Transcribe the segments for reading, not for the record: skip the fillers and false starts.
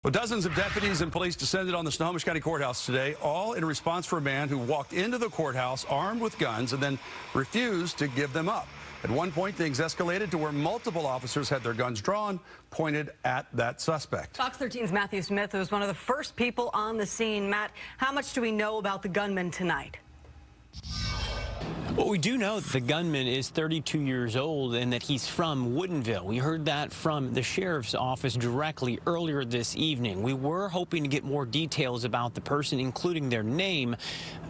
Well, dozens of deputies and police descended on the Snohomish County Courthouse today, all in response for a man who walked into the courthouse armed with guns and then refused to give them up. At one point, things escalated to where multiple officers had their guns drawn, pointed at that suspect. Fox 13's Matthew Smith was one of the first people on the scene. Matt, how much do we know about the gunman tonight? Well, we do know that the gunman is 32 years old and that he's from Woodinville. We heard that from the sheriff's office directly earlier this evening. We were hoping to get more details about the person, including their name,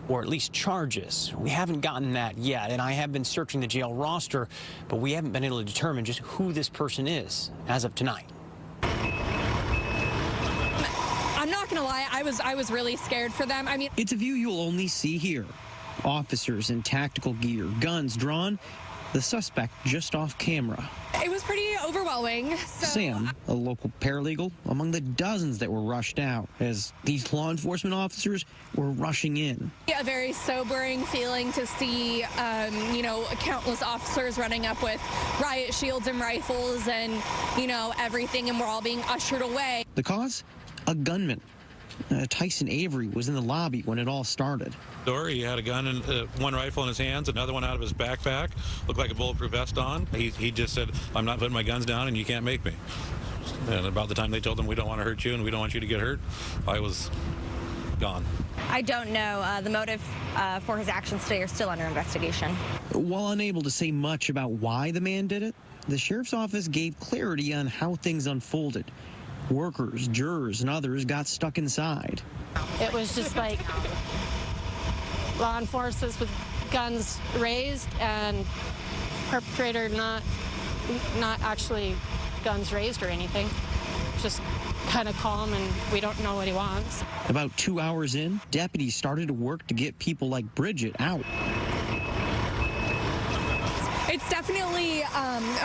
or at least charges. We haven't gotten that yet, and I have been searching the jail roster, but we haven't been able to determine just who this person is as of tonight. I'm not gonna lie, I was really scared for them. I mean, it's a view you'll only see here. Officers in tactical gear, guns drawn, the suspect just off camera. It was pretty overwhelming. Sam, a local paralegal, among the dozens that were rushed out as these law enforcement officers were rushing in. A very sobering feeling to see, countless officers running up with riot shields and rifles and, everything, and we're all being ushered away. The cause? A gunman. Tyson Avery was in the lobby when it all started. He had a gun and one rifle in his hands, another one out of his backpack, looked like a bulletproof vest on. He just said, "I'm not putting my guns down and you can't make me." And about the time they told him, "We don't want to hurt you and we don't want you to get hurt," I was gone. I don't know. The motive for his actions today are still under investigation. While unable to say much about why the man did it, the sheriff's office gave clarity on how things unfolded. Workers, jurors, and others got stuck inside. It was just like law enforcement with guns raised and perpetrator not actually guns raised or anything. Just kind of calm, and we don't know what he wants. About 2 hours in, deputies started to work to get people like Bridget out. It's definitely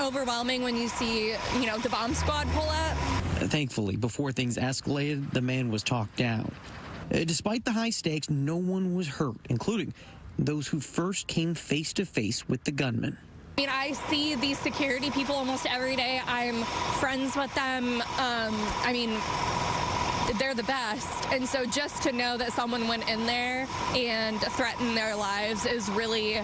overwhelming when you see, the bomb squad pull up. Thankfully, before things escalated, the man was talked down. Despite the high stakes, no one was hurt, including those who first came face to face with the gunman. I see these security people almost every day. I'm friends with them. They're the best. And so just to know that someone went in there and threatened their lives is really,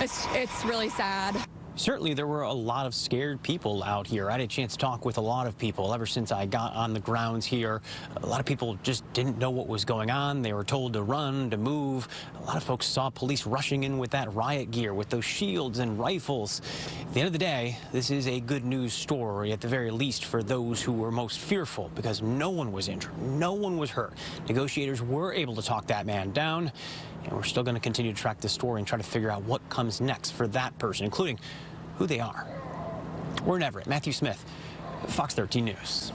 it's really sad. Certainly, there were a lot of scared people out here. I had a chance to talk with a lot of people ever since I got on the grounds here. A lot of people just didn't know what was going on. They were told to run, to move. A lot of folks saw police rushing in with that riot gear, with those shields and rifles. At the end of the day, this is a good news story, at the very least, for those who were most fearful, because no one was injured, no one was hurt. Negotiators were able to talk that man down, and we're still going to continue to track this story and try to figure out what comes next for that person, including who they are. We're in Everett. Matthew Smith, Fox 13 News.